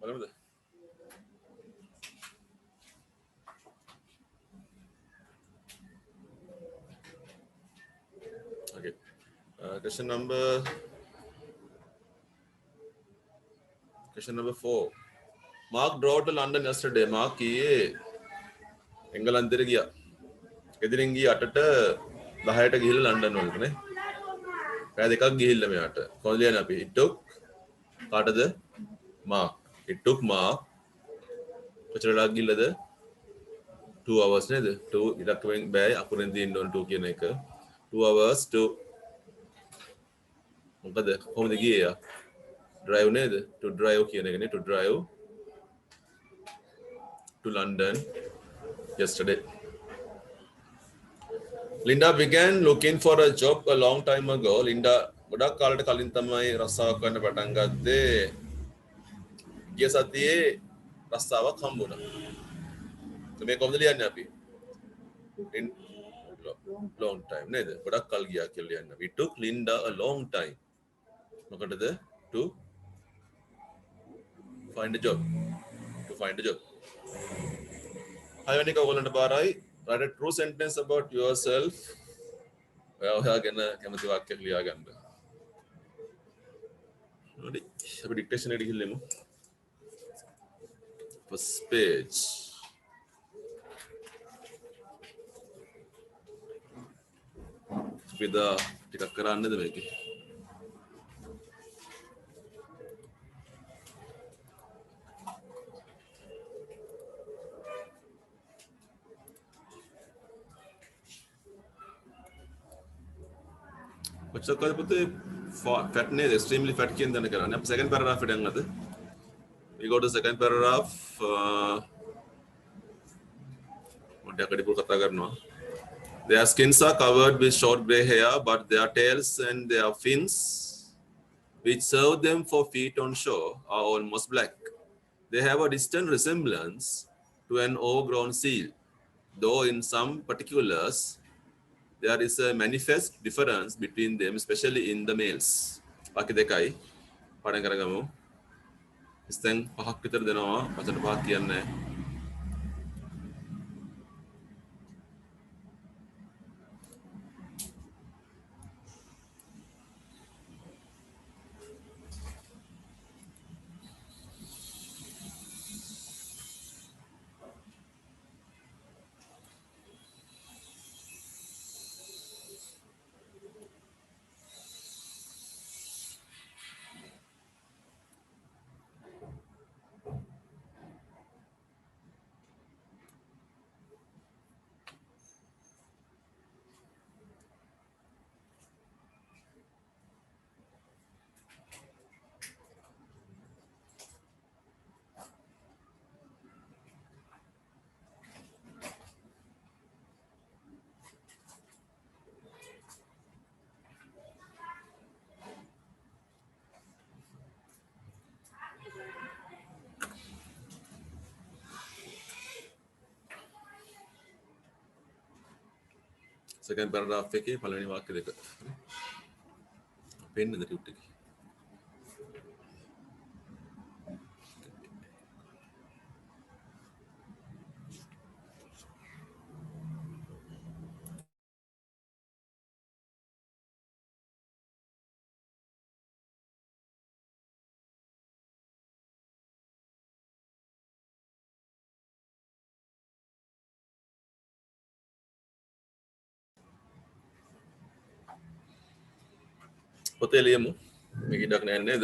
බලමුද? Okay. Question number 4. Mark drove to London yesterday. Mark ඊයේ එංගලන්තෙට ගියා. එදිරින් ගියේ 8ට 10ට ගිහිල්ලා ලන්ඩන් වලට නේ. පැය දෙකක් ගිහිල්ලා මෙයාට. කොහොමද ලියන්නේ අපි? It took කාටද? Mark. It took Mark කොච්චර වෙලාවක් ගිහිල්ලාද? 2 hours නේද? 2 ඉලක්කයෙන් බෑ අකුරෙන් තියෙන්න ඕන 2 කියන එක. 2 hours to මොකද කොහොමද ගියේ යා? drive නේද? to drive කියන එක නේ. to drive to London yesterday. Linda began looking for a job a long time ago. Linda ගොඩක් කාලෙට කලින් තමයි රස්සාවක් කරන්න පටන් ගත්තේ. ගිය සතියේ රස්සාවක් හම්බුණා. මේ කොහොමද ලියන්නේ අපි? In long time නේද? ගොඩක් කල් ගියා කියලා ලියන්න. It took Linda a long time. මොකටද? To find a job. To find a job. හයවෙනි එක ඔයගොල්ලන්ට බාරයි. Write a true sentence about yourself. ඔයා ගැන කැමති වාක්‍යයක් ලියා ගන්න. හරි. අපි ඩික්ටේෂන් එකට ගිහිල්ලෙමු. First page. අපි දා ටිකක් කරන්නද මේකේ? කොච්චර කල් පුතේ fat නේද? extremely fat කියන දන්න කරන්නේ. අපි second paragraph එකට යන්නද? We go to second paragraph. මොඩ කඩිපුල් කතා කරනවා. Their skins are covered with short grey hair, but their tails and their fins, which serve them for feet on shore, are almost black. They have a distant resemblance to an overgrown seal, though in some particulars there is a manifest difference between them, especially in the males. Baki dekai padan karagamu. Isteng pahak vitar denawa වචන පහක් කියන්නේ. Second paragraph එකේ පළවෙනි වාක්‍ය දෙක. පෙන්නද tute එකේ. පොතේ ලියමු. මේක ඉඩක් නැහැ නේද?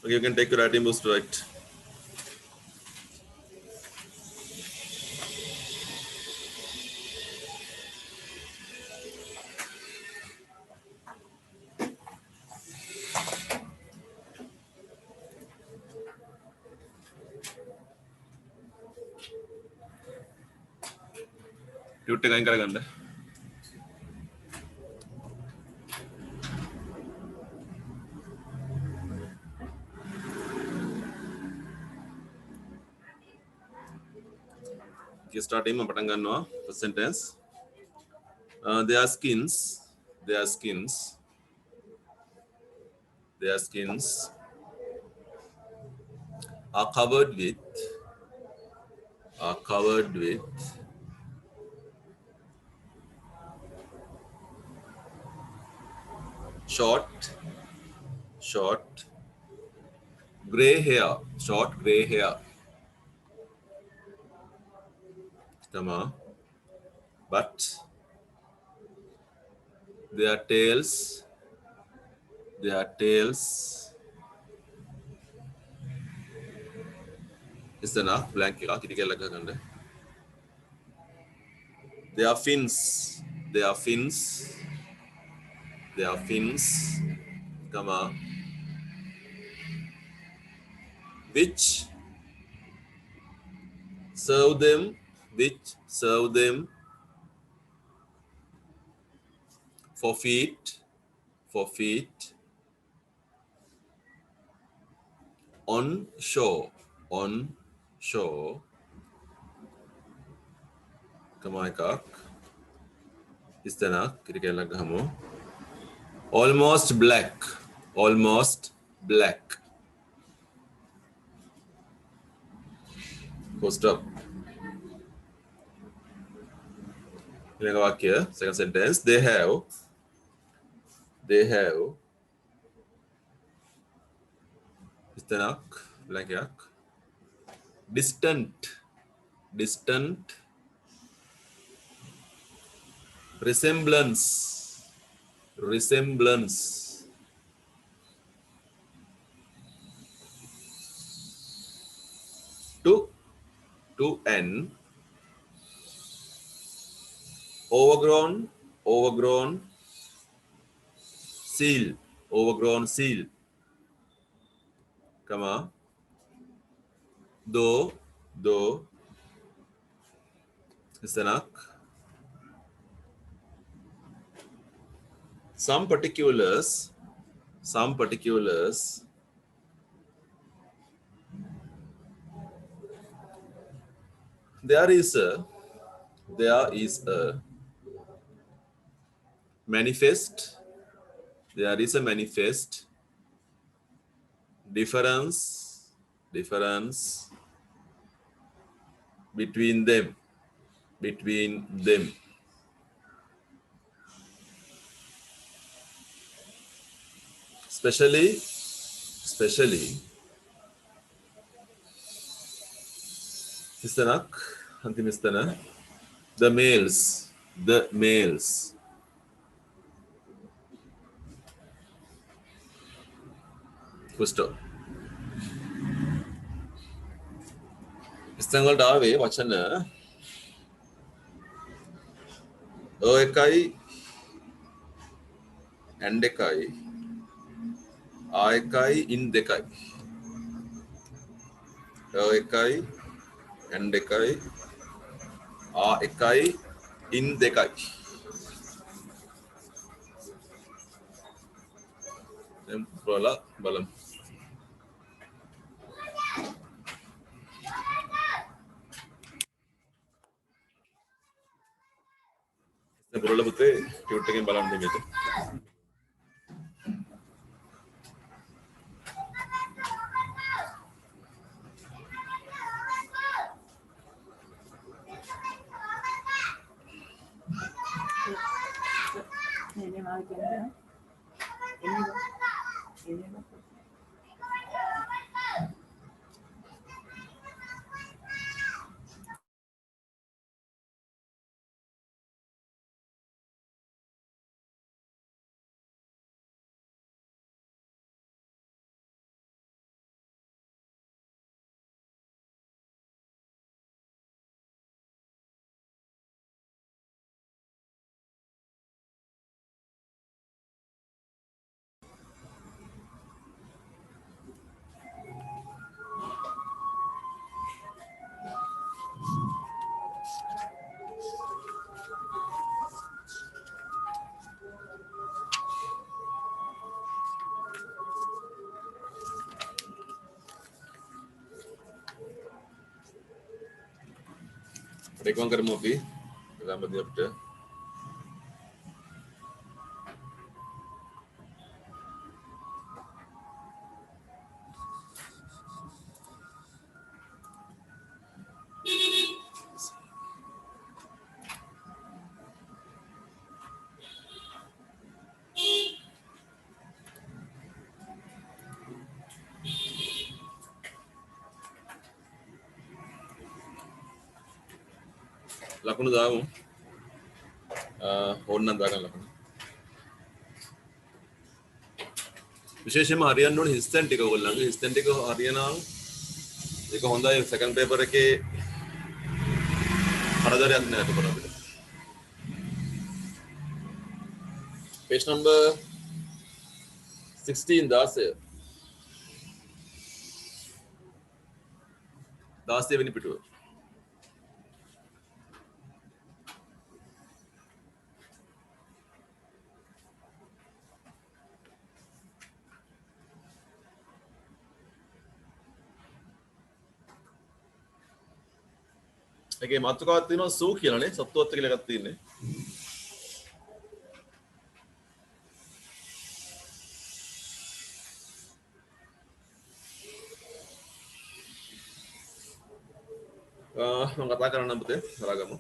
Okay, you can take your writing books to write. Tute එක අයින් කරගන්න. start him no first sentence. Their skins, their skins, their skins are covered with short gray hair, short gray hair, comma, but their tails is enough blank their fins, comma, which serve them for feet on shore, comma ikak istana kirikela gamo almost black full stop. Second sentence, they have istanak blank yak distant resemblance to an overgrown seal, comma, though istanak some particulars there is a manifest difference between them especially istanak antim istana the males full stop. ഇസ്തങ്ങളുടെ ആവേ വചന ഏക്കായി എൻഡെക്കായി ആയക്കായി ഇൻദെക്കായി ഏക്കായി എൻഡെക്കായി ആയക്കായി ഇൻദെക്കായി ബലം Berula putih, diutekin balam demi itu. රෙකෝන් කරමු අපි ගාමදී අපිට ලකුණු දාමු. ඕන්නම් දාගන්න ලකුණු. විශේෂයෙන්ම හරියන්න ඕනේ හිස්තැන් ටික ඔයගොල්ලන්ගේ. හිස්තැන් ටික හරියනම් ඒක හොඳයි සෙකන්ඩ් පේපර් එකේ කරදරයක් නෑ එතකොට අපිට. Page number 16 16 වෙනි පිටුව. ඒකේ මාතෘකාවක් තියෙනවා සූ කියලානේ සත්වත්ව කියලා එකක් තියෙන්නේ. මම කතා කරන්නම් පුතේ හරගමු.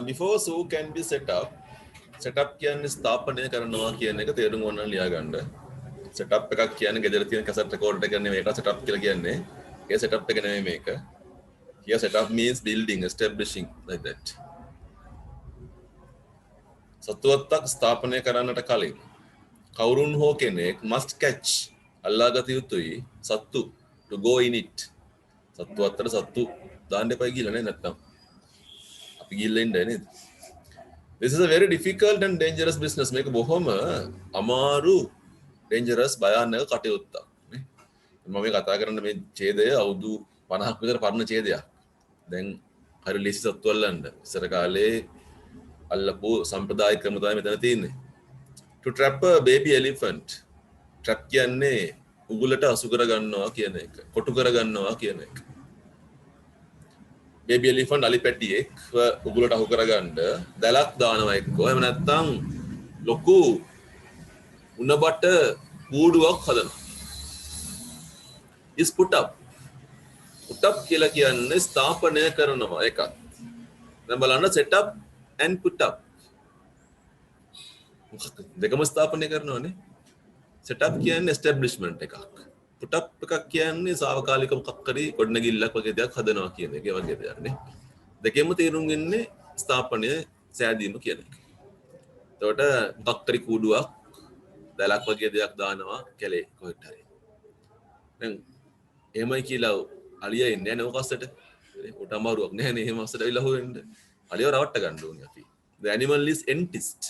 Before zoo can be set up කියන්නේ ස්ථාපනය කරනවා කියන එක තේරුම් ගන්න ලියා ගන්න. setup එකක් කියන්නේ ගෙදර තියෙන කැසට් රෙකෝඩර් එක නෙමෙයි මේක setup කියලා කියන්නේ. ඒ setup එක නෙමෙයි මේක. Here setup means building, establishing like that. සත්වත්වයක් ස්ථාපනය කරන්නට කලින් කවුරුන් හෝ කෙනෙක් must catch අල්ලාගත යුතුයි සත්තු to go in it. සත්වත්වයට සත්තු දාන්න එපා කියලා නේ නැත්තම්. අපි ගිහිල්ලා ඉන්නේ නේද? This is a very difficult and dangerous business. මේක බොහොම අමාරු dangerous භයානක කටයුත්තක් නේ. මම මේ කතා කරන්න මේ ඡේදය අවුරුදු 50ක් විතර පරණ ඡේදයක්. දැන් හරි ලේසි සත්තු අල්ලන්න. ඉස්සර කාලේ අල්ලපු සම්ප්‍රදායික ක්‍රම තමයි මෙතන තියෙන්නේ. To trap a baby elephant. Trap කියන්නේ උගුලට අසු කර ගන්නවා කියන එක. කොටු කර ගන්නවා කියන එක. baby elephant අලි පැටියෙක් උගුලට අහු කරගන්න දැලක් දානවා එක්කෝ එහෙම නැත්නම් ලොකු උණබට කූඩුවක් හදනවා. is put up කියලා කියන්නේ ස්ථාපනය කරනවා එකක්. දැන් බලන්න set up and put up දෙකම ස්ථාපනය කරනවානේ. set up කියන්නේ establishment එකක්. put up එකක් කියන්නේ සාවකාලික මොකක් හරි ගොඩනැගිල්ලක් වගේ දෙයක් හදනවා කියන එක. ඒ වගේ දෙයක් නේ. දෙකෙන්ම තේරුම් ගන්නේ ස්ථාපනය සෑදීම කියන එක. එතකොට මොකක් හරි කූඩුවක් දැලක් වගේ දෙයක් දානවා කැලේ කොහෙට හරි. දැන් එහෙමයි කියලා අලියා එන්නේ නැහැ නෝකස්සට. උට අමාරුවක් නැහැ නේ එහෙම අස්සට ඇවිල්ලා හොවෙන්න. අලියව රවට්ට ගන්න ඕනේ අපි. The animal is enticed.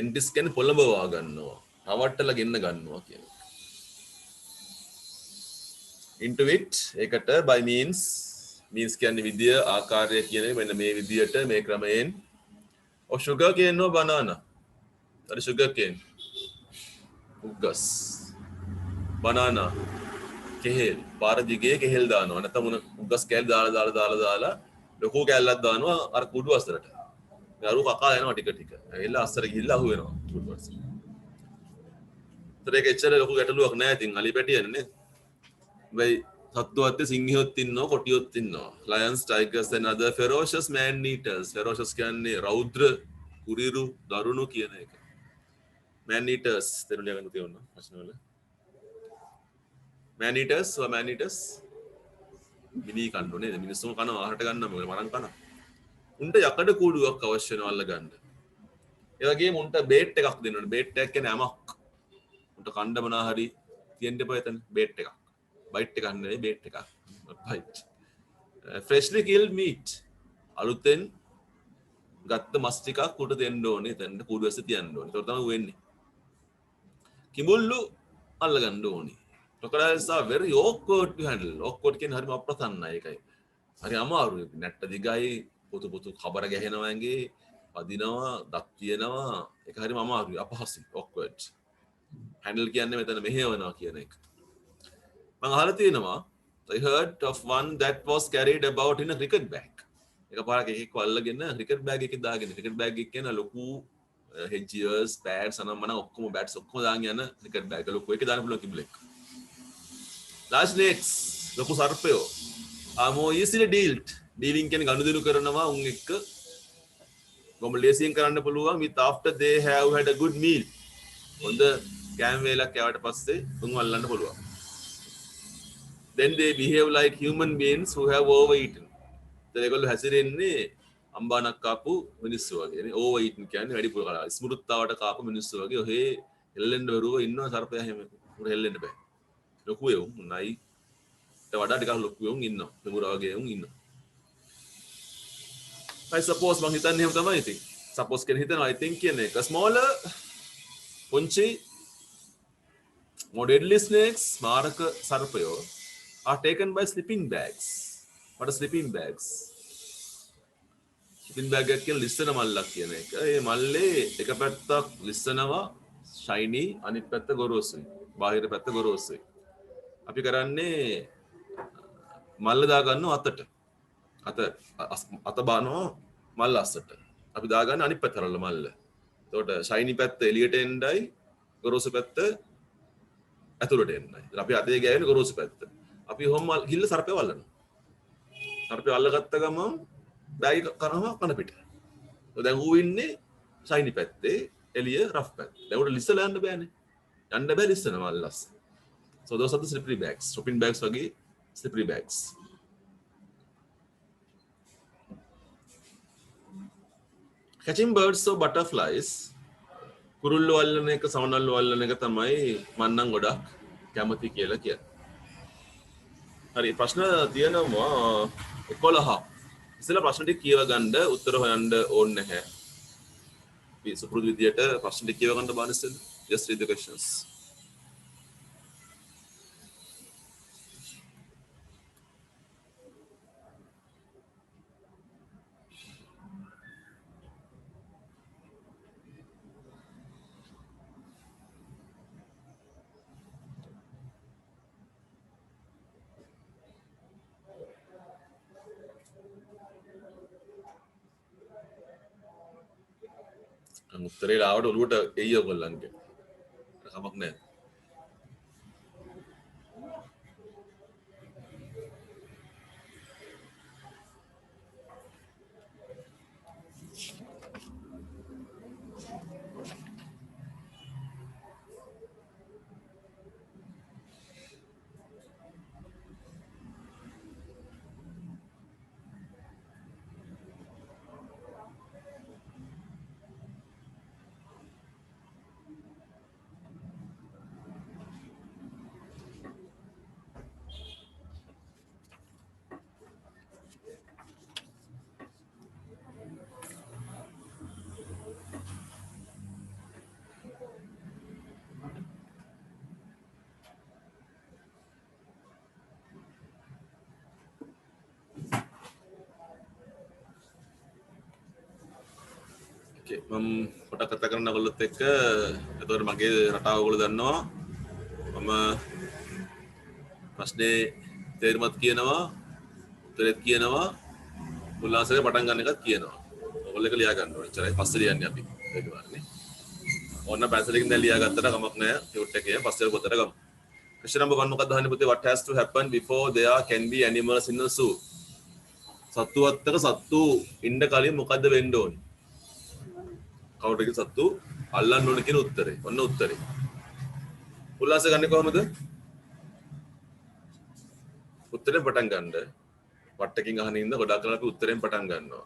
enticed කියන්නේ පොළඹවා ගන්නවා. රවට්ටලා ගෙන්න ගන්නවා කියන එක. into it ඒකට by means කියන්නේ විදිය ආකාරය කියන එක මෙන්න මේ විදියට මේ ක්‍රමයෙන් of sugar cane or banana. that is sugar cane. උග්ගස් banana කෙහෙල් පාර දිගේ කෙහෙල් දානවා නැත්නම් උග්ගස් කෑලි දාලා ලොකු කෑල්ලක් දානවා අර කුඩු අස්සරට. ගරු කකා යනවා ටික ටික. ඇවිල්ලා අස්සර ගිහිල්ලා අහු වෙනවා කුඩු අස්ස. ඒතරේ කෙච්චර ලොකු ගැටලුවක් නැහැ ඉතින් අලි පැටියනේ නේ. වෙයි සත්තුවත් සිංහයොත් ඉන්නවා කොටියොත් ඉන්නවා. lions, tigers and other ferocious man eaters. ferocious කියන්නේ රෞද්‍ර කුරිරු දරුණු කියන එක. man eaters තේරුම් ගන්න තියෙනවා ප්‍රශ්න වල. man eaters මිනි කන්නෝ නේද? මිනිස්සුම කනවා ආහාරට ගන්න මොකද මරන් කනවා. උන්ට යකඩ කූඩුවක් අවශ්‍ය වෙනවා අල්ල ගන්න. ඒ වගේම උන්ට බේට් එකක් දෙන්න ඕනේ. බේට් එකක් කියන්නේ යමක්. උන්ට කණ්ඩ මොනා හරි තියෙන්න එපා එතන බේට් එකක්. බයිට් එකක් නෙවෙයි බේට් එකක්. බයිට්. freshly killed meat. අලුතෙන් ගත්ත මස් ටිකක් උට දෙන්න ඕනේ. එතන කූඩු ඇස්සේ තියන්න ඕනේ. ඒක තමයි වෙන්නේ. කිඹුල්ලු අල්ල ගන්න ඕනේ. crocodiles are very awkward to handle. awkward කියන්නේ හරිම අප්‍රසන්නයි ඒකයි. හරි අමාරුයි. නැට්ට දිගයි පොතු කබර ගැහෙනවා ඇඟේ. අදිනවා දත් තියෙනවා ඒක හරිම අමාරුයි අපහසුයි awkward handle කියන්නේ මෙතන මෙහෙවනවා කියන එක මම අහලා තියෙනවා I heard of one that was carried about in a cricket bag එකපාරක් එකෙක් අල්ලගෙන cricket bag එකේ දාගෙන cricket bag එක කියන ලොකු headgears pads අනම්මන ඔක්කොම bats ඔක්කොම දාගෙන යන cricket bag ලොකු එකේ දාන්න පුළුවන් කිඹුලෙක් large snakes ලොකු සර්පයෝ are more easily dealing කියන්නේ ගනුදෙනු කරනවා උන් එක්ක කොහොම ලේසියෙන් කරන්න පුළුවන් with after they have had a good meal හොඳ කෑම වේලක් කෑවට පස්සේ උන් අල්ලන්න පුළුවන් then they behave like human beings who have overeaten ඒගොල්ලෝ හැසිරෙන්නේ අම්බානක් කාපු මිනිස්සු වගේ නේ overeaten කියන්නේ වැඩි පුර කලා ස්මෘත්තාවට කාපු මිනිස්සු වගේ ඔහේ හෙල්ලෙන්න බැරුව ඉන්නවා සර්පයා හැම උඩ හෙල්ලෙන්න බෑ ලොකු එවුන් නයි ඊට වඩා ටිකක් ලොකු එවුන් ඉන්නවා මෙමුරා වගේ එවුන් ඉන්නවා I suppose මං හිතන්නේ එහෙම තමයි ඉතින් suppose කියන හිතනවා I think කියන්නේ a smaller පුංචි more deadly snakes මාරක සර්පයෝ are taken by sleeping bags what are sleeping bags sleeping bag එක කියන්නේ ලිස්සන මල්ලක් කියන එක ඒ මල්ලේ එක පැත්තක් ලිස්සනවා shiny අනිත් පැත්ත ගොරෝසුයි බාහිර පැත්ත ගොරෝසුයි අපි කරන්නේ මල්ල දාගන්නවා අත බානවා මල්ල අස්සට අපි දාගන්න අනිත් පැත්තට මල්ල එතකොට shiny පැත්ත එළියට එන්නයි ගොරෝසු පැත්ත ඇතුළට එන්නයි අපි අතේ ගෑවෙන ගොරෝසු පැත්ත අපි හොම් ගිල්ල සර්පය වල්ලනවා සර්පය අල්ලගත්ත ගමන් බෑග් කරනවා කන පිට දැන් ඌ ඉන්නේ shiny පැත්තේ එළිය rough පැත්ත දැන් උඩ ලිස්සලා යන්න බෑනේ යන්න බෑ ලිස්සන මල්ලස් so those are the slippery bags shopping bags වගේ slippery bags catching birds or butterflies කුරුල්ලෝ අල්ලන එක සවනල්ලෝ අල්ලන එක තමයි මම නම් ගොඩක් කැමති කියලා කියන්නේ. හරි ප්‍රශ්න තියෙනවා 11. ඉතින් ප්‍රශ්න ටික කියව ගන්න උත්තර හොයන්න ඕනේ නැහැ. අපි සුපුරුදු විදියට ප්‍රශ්න ටික කියව ගන්න බාන ඉස්සෙල්ලා. Just read the questions. උත්තරේ ආවට ඔලුවට එයි ඔයගොල්ලන්ගේ. කමක් නැහැ. මම පොඩක් කතා කරන්න ඔයගොල්ලොත් එක්ක එතකොට මගේ රටාව ඔයගොල්ලෝ දන්නවා මම ප්‍රශ්නේ තේරුමත් කියනවා උත්තරෙත් කියනවා උල්ලාසයෙන් පටන් ගන්න එකත් කියනවා ඔයගොල්ලෝ එක ලියා ගන්න ඕනේ ඉතින් පස්සේ ලියන්නේ අපි ඒක වරනේ ඕන්න පැන්සලකින් දැන් ලියා ගත්තට කමක් නැහැ ටියුට් එකේ පස්සේ පොතට ගමු question number 1 මොකක්ද අහන්නේ පුතේ what has to happen before there can be animals in a zoo සත්තු අත්තක සත්තු ඉන්න කලින් මොකද්ද වෙන්න ඕනේ කවුරුද සත්තු අල්ලන්න ඕන කියන උත්තරේ. ඔන්න උත්තරේ. උල්ලාස ගන්නේ කොහමද? උත්තරෙන් පටන් ගන්න. වට්ටකින් අහන ඉන්න ගොඩක් කරලා අපි උත්තරෙන් පටන් ගන්නවා.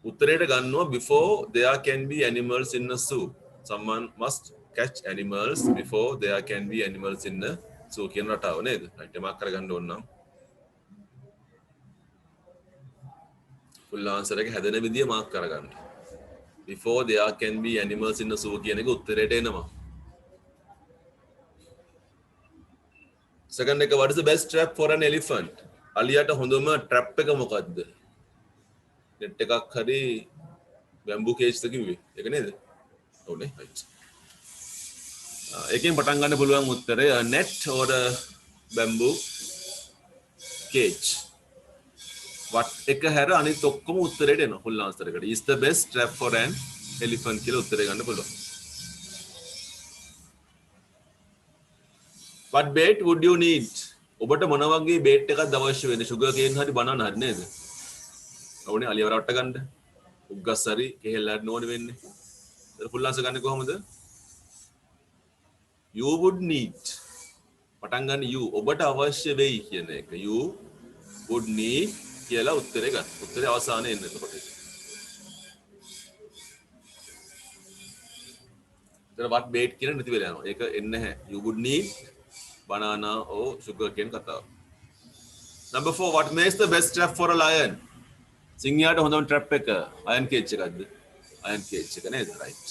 උත්තරේට ගන්නවා before there can be animals in a zoo. Someone must catch animals before there can be animals in a zoo කියන රටාව නේද? right මාක් කරගන්න ඕන නම්. full answer එක හැදෙන විදිය මාක් කරගන්න. Before there can be animals in the zoo කියන එක උත්තරේට එනවා. Second එක what is the best trap for an elephant? අලියට හොඳම trap එක මොකද්ද? net එකක් හරි bamboo cage ද කිව්වේ. ඒක නේද? ඔව් නේ. right. එකෙන් පටන් ගන්න පුළුවන් උත්තරය a net or a bamboo cage. what එක හැර අනිත් ඔක්කොම උත්තරේට එනවා full answer එකට. is the best trap for an elephant කියලා උත්තරේ ගන්න පුළුවන්. what bait would you need? ඔබට මොන වගේ බේට් එකක්ද අවශ්‍ය වෙන්නේ? sugar cane හරි banana හරි නේද? ඔව්නේ අලියව රවට්ට ගන්න. උග්ගස් හරි කෙහෙල් හරි නෝනේ වෙන්නේ. ඒක full answer ගන්නේ කොහොමද? you would need පටන් ගන්න you ඔබට අවශ්‍ය වෙයි කියන එක. you would need කියලා උත්තරේ ගන්න. උත්තරේ අවසානයේ එන්න එතකොට. එතන what bait කියන නැති වෙලා යනවා. ඒක එන්නේ නැහැ. you would need banana or sugar cane කතාව. number 4 what makes the best trap for a lion? සිංහයාට හොඳම trap එක iron cage එකක්ද? iron cage එක නේද? right.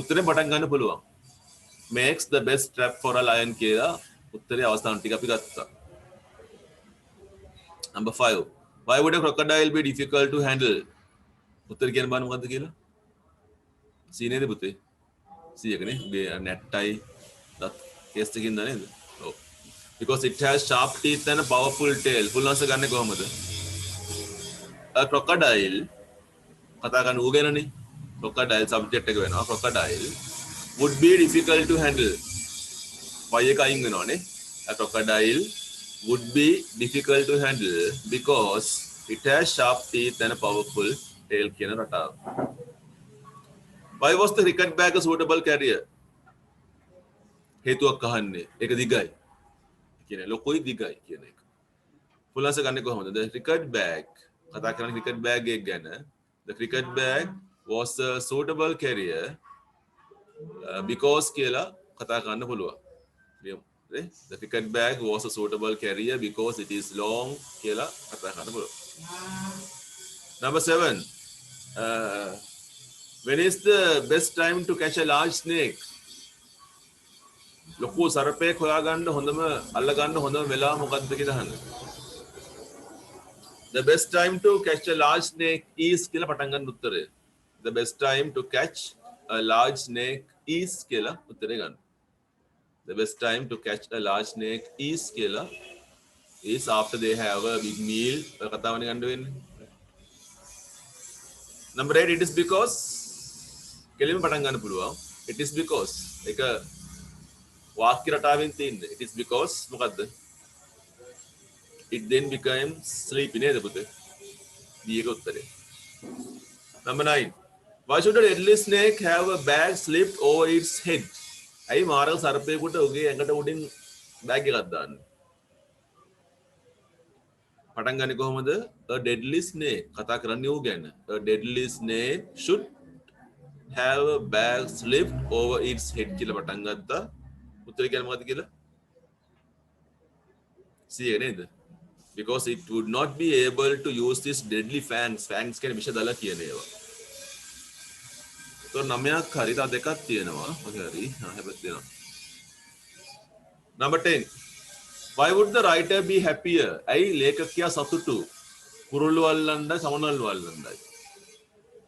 උත්තරේ පටන් ගන්න පුළුවන්. makes the best trap for a lion කියලා උත්තරේ අවසාන ටික අපි ගත්තා. number 5 why would a crocodile be difficult to handle? උත්තර කියන්න බලන්න මොකද්ද කියලා? C නේද පුතේ? C එක නේ. උගේ නැට්ටයි දත් කේස් එකකින් නේද? ඔව්. because it has sharp teeth and a powerful tail. full answer ගන්නේ කොහමද? a crocodile කතා කරන ඌ ගැනනේ. crocodile subject එක වෙනවා. crocodile would be difficult to handle. why එක අයින් වෙනවානේ. a crocodile would be difficult to handle because it has sharp teeth and a powerful tail කියන රටාව. why was the cricket bag a suitable carrier? හේතුවක් අහන්නේ. ඒක දිගයි. කියන්නේ ලොකුයි දිගයි කියන එක. full answer ගන්නේ කොහොමද? the cricket bag කතා කරන්නේ cricket bag එක ගැන. the cricket bag was a suitable carrier because කියලා කතා කරන්න පුළුවන්. the cricket bag was a suitable carrier because it is long කියලා කතා කරන්න පුළුවන්. number 7 when is the best time to catch a large snake? ලොකු සර්පයෙක් හොයාගන්න හොඳම අල්ලගන්න හොඳම වෙලාව මොකක්ද කියලා අහන්න. the best time to catch a large snake is කියලා පටන් ගන්න උත්තරය. the best time to catch a large snake is කියලා උත්තරේ ගන්න. the best time to catch a large snake is කියලා is after they have a big meal. කතාවනේ ගන්න වෙන්නේ. number 8 it is because කෙලින්ම පටන් ගන්න පුළුවන්. it is because එක වාක්‍ය රටාවෙන් තියෙන්නේ. it is because මොකද්ද? it then becomes sleepy නේද පුතේ? D එක උත්තරේ. number 9 why should a deadly snake have a bag slipped over its head? ඇයි මාරක සර්පයෙකුට උගේ ඇඟට උඩින් බෑග් එකක් දාන්නේ? පටන් ගන්නේ කොහොමද? a deadly snake කතා කරන්නේ ඌ ගැන. a deadly snake should have a bag slipped over its head කියලා පටන් ගත්තා. උත්තරේ කියන්නේ මොකද්ද කියලා? C එක නේද? because it would not be able to use this deadly fangs. fangs කියන්නේ විෂ දල කියන ඒවා. तो 9ක් හරි තව දෙකක් තියෙනවා. ඔක හරි. හැබැයි දෙනවා. number 10 why would the writer be happier? ඇයි ලේඛකයා සතුටු? කුරුල්ල වල්ලන්නයි සමනල් වල්ලන්නයි.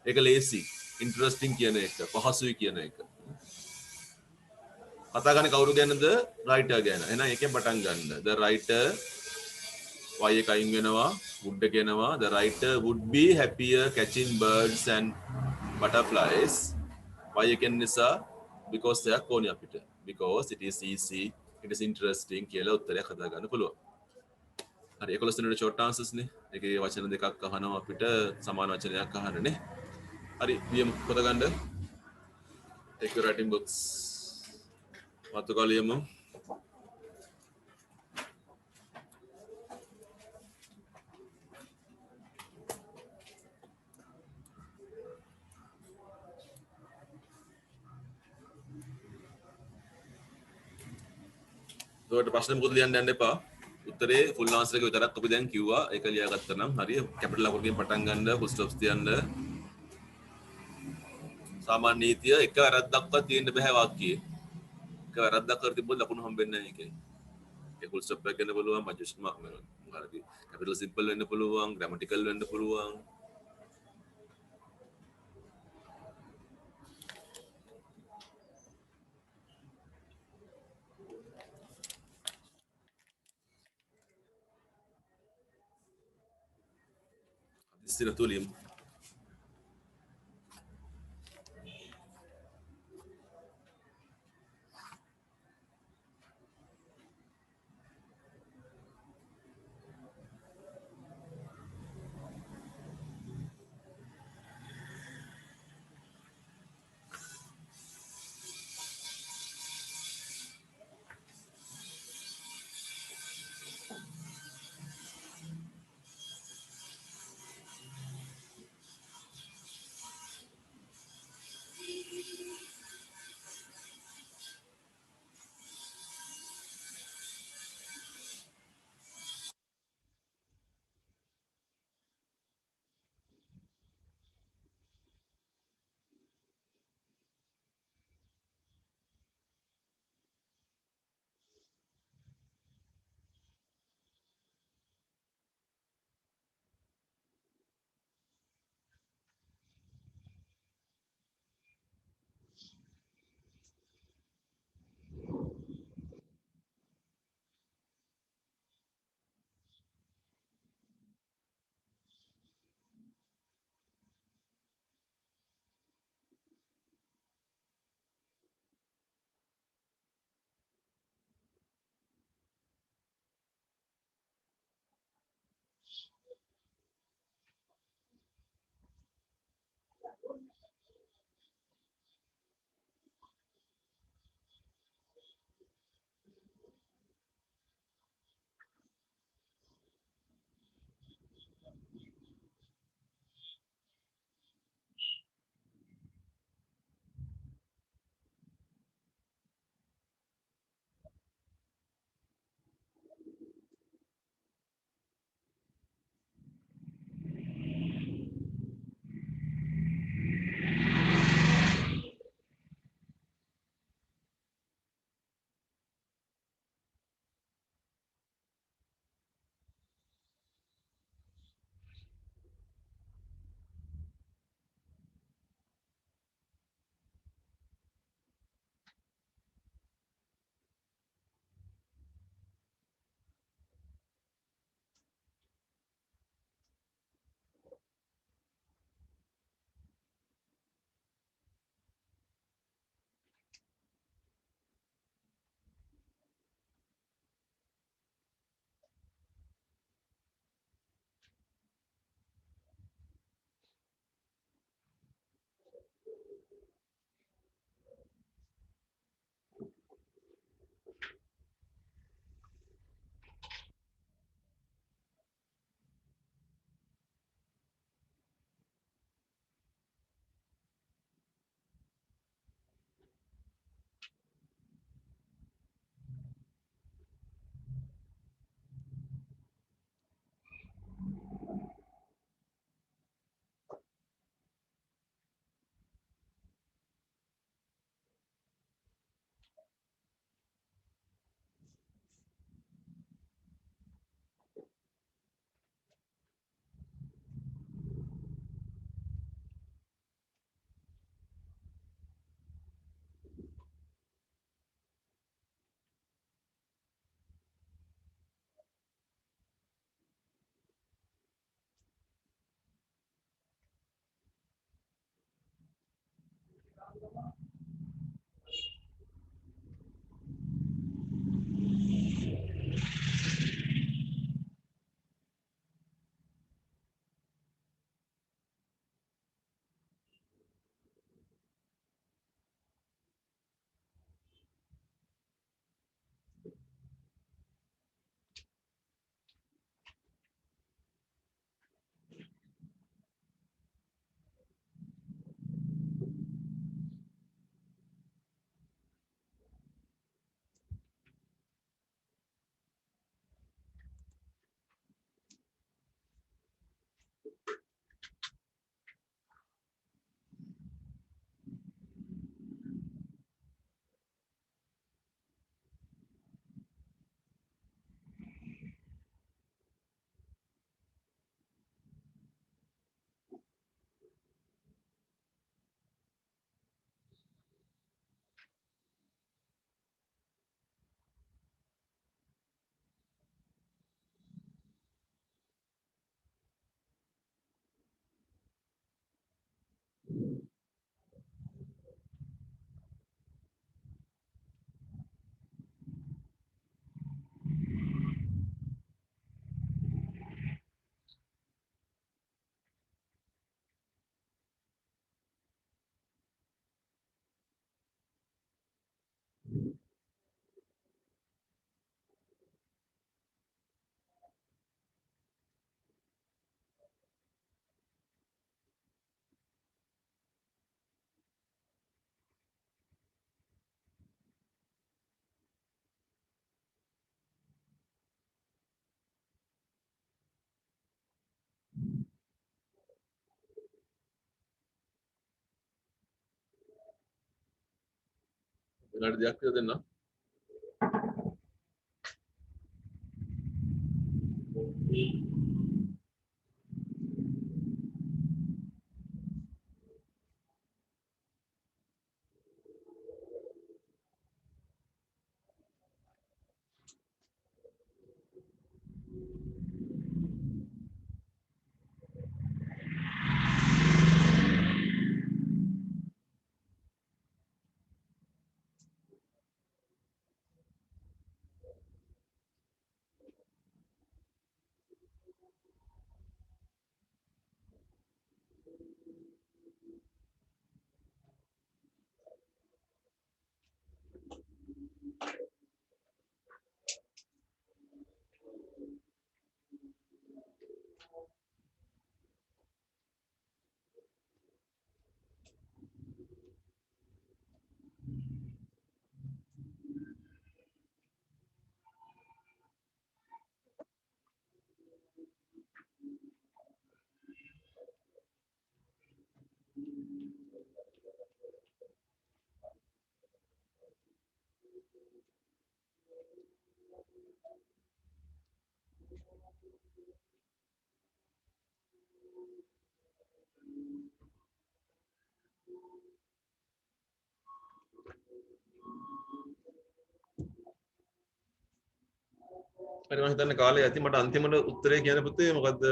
ඒක ලේසි. interesting කියන එක, පහසුයි කියන එක. කතා කරන්නේ කවුරු ගැනද? writer ගැන. එහෙනම් එකෙන් පටන් ගන්න. the writer why එක අයින් වෙනවා, would එක එනවා. the writer would be happier catching birds and butterflies. why එකෙන් නිසා because they are කොහොනේ අපිට. because it is easy, it is interesting කියලා උත්තරයක් හදා ගන්න පුළුවන්. හරි 11 වෙනි short answers නේ. ඒකේ වචන දෙකක් අහනවා අපිට සමාන වචනයක් අහන්න නේ. හරි වියම පොත ගන්න. take your writing books. මාතෘකාලියම ඒකට ප්‍රශ්න මොකද ලියන්න යන්න එපා. උත්තරේ ෆුල් ආන්සර් එක විතරක් අපි දැන් කිව්වා. ඒක ලියාගත්තා නම් හරිය. කැපිටල් අකුරකින් පටන් ගන්න, ෆුල් ස්ටොප්ස් තියන්න. සාමාන්‍ය නීතිය එක වැරද්දක්වත් තියෙන්න බෑ වාක්‍යයේ. එක වැරද්දක් කර තිබ්බොත් ලකුණු හම්බෙන්නේ නැහැ ඒකේ. ඒ ෆුල් ස්ටොප් එක ගන්න පුළුවන්, මජස්ට් මාක් හරි. කැපිටල් සිම්පල් වෙන්න පුළුවන්, ග්‍රැමටිකල් වෙන්න පුළුවන්. istilah tulim. වෙනට දෙයක් කියලා දෙන්න. හරි මම හිතන්නේ කාලේ ඇති මට අන්තිමට උත්තරේ කියන්න පුතේ මොකද්ද?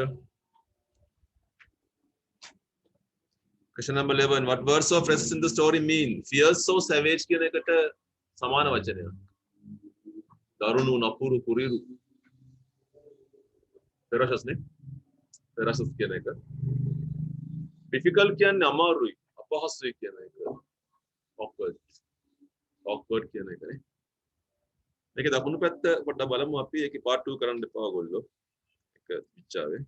Question number 11. What words of phrases in the story mean? Fierce so savage කියන එකට සමාන වචනයක්. දරුණු නපුරු කුරිරු. ferocious නේ? ferocious කියන එක. difficult කියන්නේ අමාරුයි, අපහසුයි කියන එක. awkward. awkward කියන එක නේ. මේකේ දකුණු පැත්ත පොඩ්ඩක් බලමු අපි. ඒකේ part 2 කරන්න එපා ඔයගොල්ලෝ. එක විචාවේ.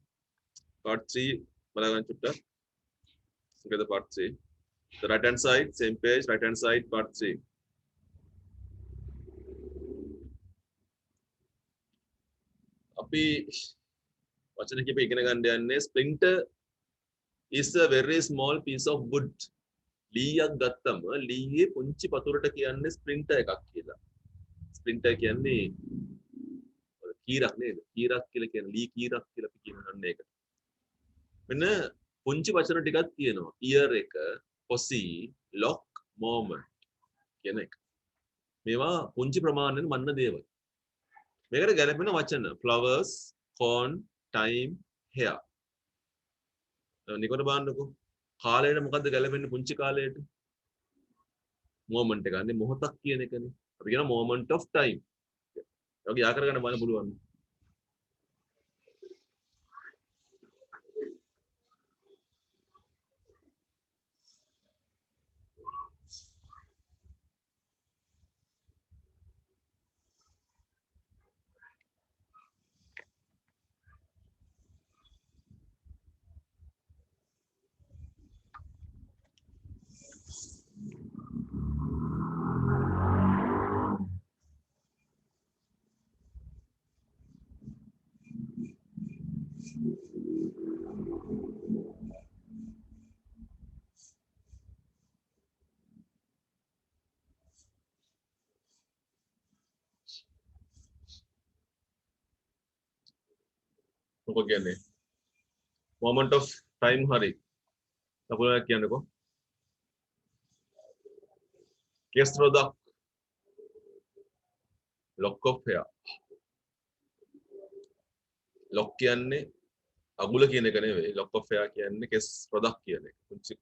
part 3 බලගන්න චුට්ටක්. Look at the part 3. The right hand side, same page, right hand side, part 3. අපි වචන කිප ඉගෙන ගන්න යන්නේ splinter is a very small piece of wood. ලීයක් ගත්තම ලීයේ පුංචි පතුරට කියන්නේ splinter එකක් කියලා. splinter කියන්නේ කීරක් නේද? කීරක් කියලා කියන්නේ ලී කීරක් කියලා අපි කියනන්නේ ඒක. මෙන්න පුංචි වචන ටිකක් තියෙනවා. ear එක, posse, lock, moment කියන එක. මේවා පුංචි ප්‍රමාණයෙන් මන්න දේවල්. මේකට ගැලපෙන වචන flowers, corn, time, hair. නිකොට බලන්නකෝ. කාලයට මොකද්ද ගැලපෙන්නේ පුංචි කාලයට? moment එක. අනේ මොහොතක් කියන එකනේ. අපි කියන moment of time. ඔයගොල්ලෝ යා කරගන්න බලන්න පුළුවන්. මොකක් කියන්නේ? moment of time හරි. අපුලක් කියන්නකෝ. කෙස් රොදක්. lock of hair. lock කියන්නේ අගුල කියන එක නෙවෙයි. lock of hair කියන්නේ කෙස් රොදක් කියන එක. පුංචි.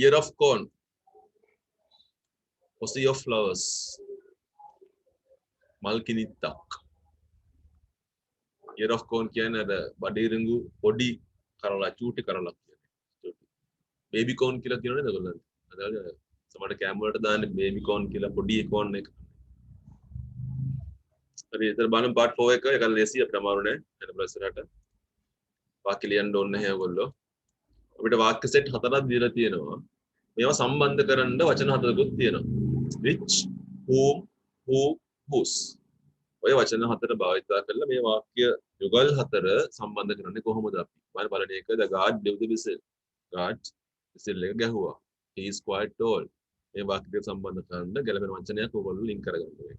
ear of corn. posse of flowers. මල් කිනිත්තක්. ear of corn කියන්නේ අර බඩිරිඟු පොඩි කරලා චූටි කරලා කියන්නේ. baby corn කියලා කියනවනේ ඒගොල්ලන්. අදාළ සමහර කැම් වලට දාන්නේ baby corn කියලා පොඩි corn එක. හරි ඒතර බලමු part 4 එක ඒකල ලේසි අපිට අමාරු නෑ. එන ප්‍රශ්නකට. වාක්‍ය ලියන්න ඕනේ නැහැ ඔයගොල්ලෝ. අපිට වාක්‍ය සෙට් 4ක් දීලා තියෙනවා. මේවා සම්බන්ධ කරන්න වචන 4කුත් තියෙනවා. which, whom, who, whose. ඔය වචන 4 භාවිතා කරලා මේ වාක්‍ය යුගල් 4 සම්බන්ධ කරන්නේ කොහොමද අපි? මම බලන එක the guard blew the whistle. guard whistle එක ගැහුවා. he is quite tall. මේ වාක්‍යයට සම්බන්ධ කරන්න ගැළපෙන වචනයක් ඕගොල්ලෝ ලින්ක් කරගන්න ඕනේ.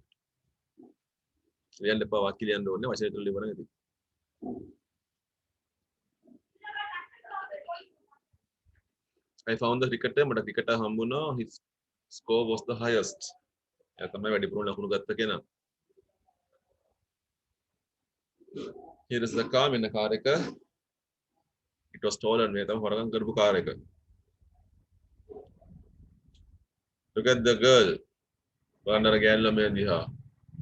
ලියන්න එපා වාක්‍ය ලියන්න ඕනේ වචන තුන ලියවන ඇති. I found the cricketer මට ක්‍රිකටර් හම්බුණා his score was the highest. එයා තමයි වැඩිපුරම ලකුණු ගත්ත කෙනා. Here is the car මෙන්න කාර් එක. It was stolen මේ තමයි හොරගම් කරපු කාර් එක. Look at the girl. බලන්න අර ගෑනු ළමයා දිහා.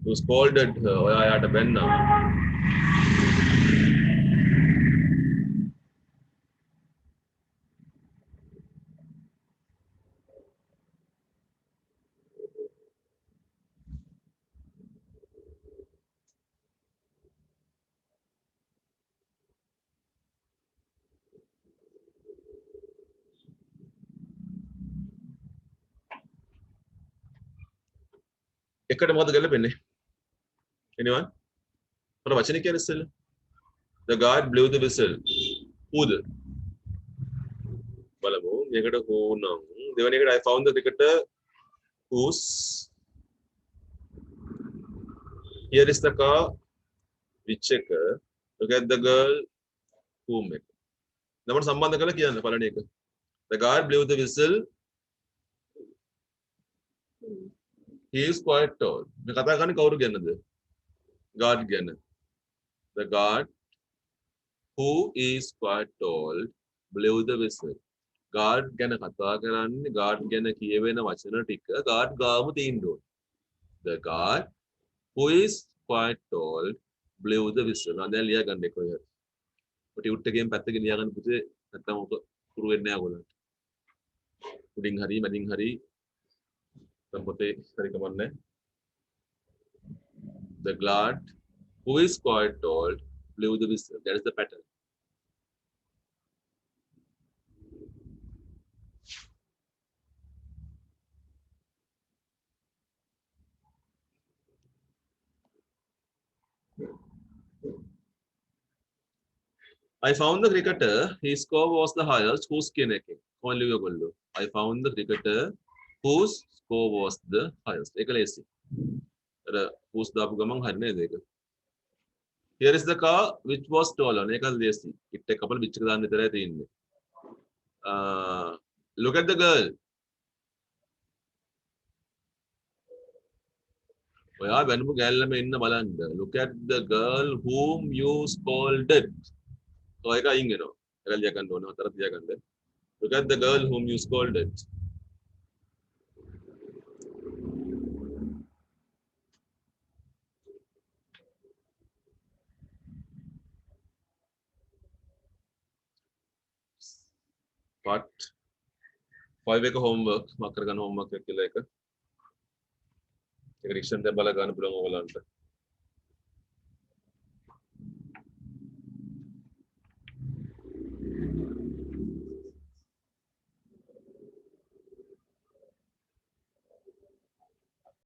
Who scolded her. ඔයා යාට බැන්නා. එකට මොකද ගැලපෙන්නේ? Anyone? මොන වචනේ කියන්නේ ඉස්සෙල්ලා? The guard blew the whistle. Whoද? බලමු. මේකට who නම්. දෙවෙනි එකට I found the cricketer whose. Here is the car. Which එක? Look at the girl whom එක. නමර සම්බන්ධ කරලා කියන්න පළවෙනි එක. The guard blew the whistle. He is quite tall. මේ කතා කරන්නේ කවුරු ගැනද? God ගැන. The guard who is quite tall blew the whistle. God ගැන කතා කරන්නේ God ගැන කියවෙන වචන ටික God ගාම තියෙන්න ඕන. The guard who is quite tall blew the whistle. දැන් ලියා ගන්න එක ඔය. ඔටි උට් එකෙන් පැත්තකින් ලියා ගන්න පුතේ නැත්තම් ඔක පුරු වෙන්නේ නැහැ ඔයගොල්ලන්ට. උඩින් හරි මැදින් හරි පොතේ හරි කමන්නේ. The guard who is quite tall blew the whistle. That is the pattern. I found the cricketer. His score was the highest. Whose කියන එකේ කොහොමද ලියගොල්ලෝ? I found the cricketer whose score was the highest. ඒක ලේසි. අර whose දාපු ගමන් හරි නේද ඒක? Here is the car which was stolen. ඒක ලේසි. it එක අපල which එක දාන්න විතරයි තියෙන්නේ. Look at the girl. ඔයා වෙනම ගෑල්ලම ඉන්න බලන්න. Look at the girl whom you scolded. So ඒක අයින් වෙනවා. ඒක ලියා ගන්න ඕනේ. හතර තියා ගන්න. Look at the girl whom you scolded. Part 5 එක homework මාක් කරගන්න homework එක කියලා එක. ඒක රික්ෂන් දැන් බලා ගන්න පුළුවන් ඔයගලන්ට.